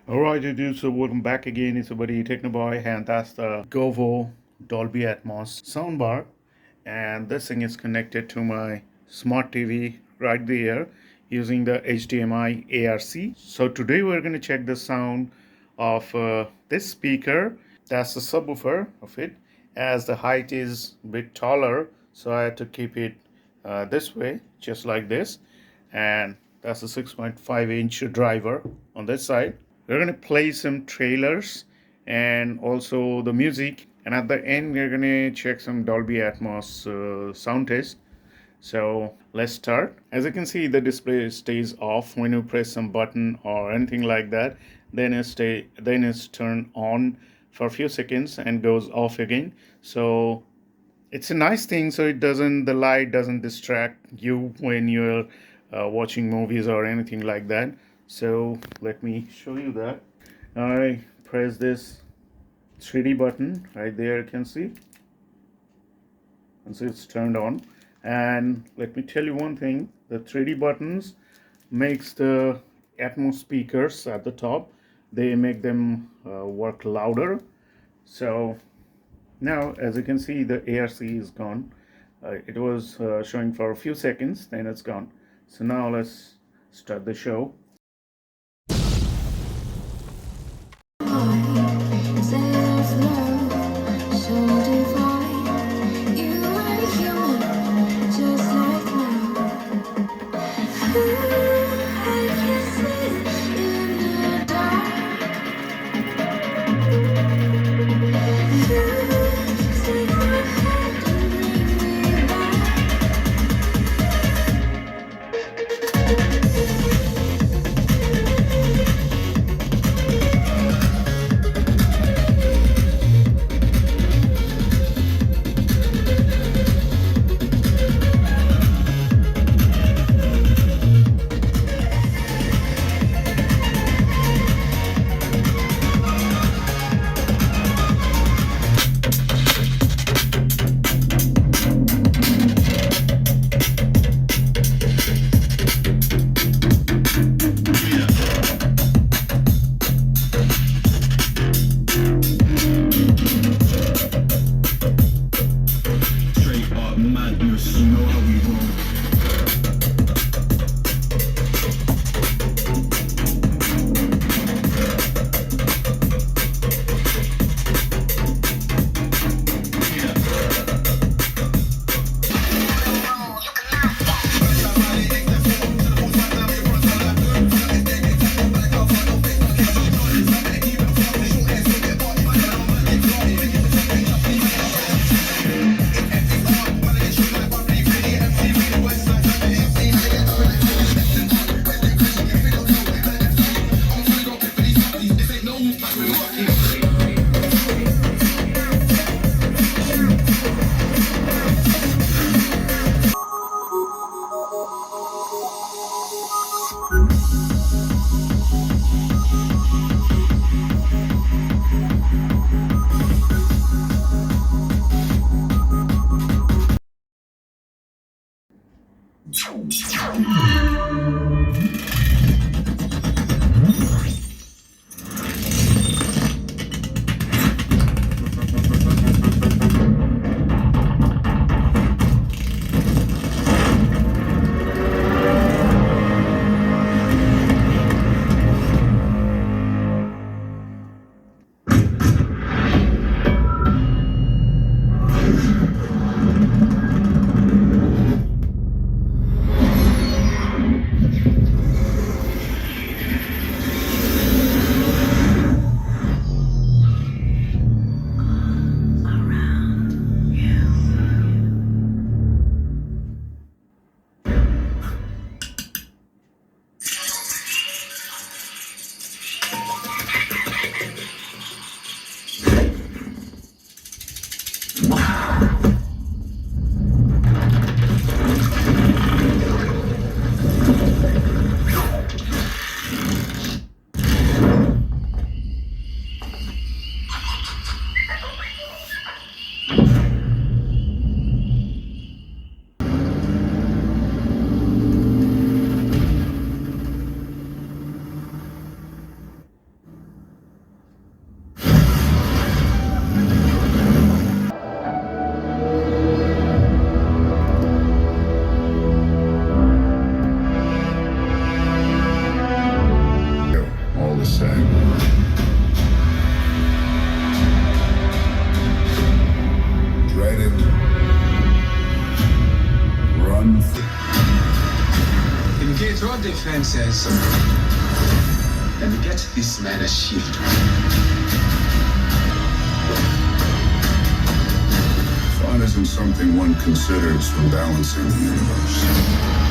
Alright, dude, so welcome back again. It's your buddy Technoboy, and that's the GOVO Dolby Atmos Soundbar. And this thing is connected to my smart TV right there using the HDMI ARC. So today we're going to check the sound of this speaker. That's the subwoofer of it. As the height is a bit taller, so I had to keep it this way, just like this. And that's a 6.5-inch driver on this side. We're going to play some trailers and also the music, and at the end we're going to check some Dolby Atmos sound test. So let's start. As you can see, the display stays off when you press some button or anything like that. Then it's turned on for a few seconds and goes off again. So it's a nice thing, so the light doesn't distract you when you're watching movies or anything like that. So let me show you that. I press this 3D button right there, you can see, and so it's turned on. And let me tell you one thing, the 3D buttons makes the Atmos speakers at the top, they make them work louder. So now, as you can see, the ARC is gone. It was showing for a few seconds, then it's gone. So now let's start the show. God defenses. Let me get this man a shield. Fun isn't something one considers when balancing the universe.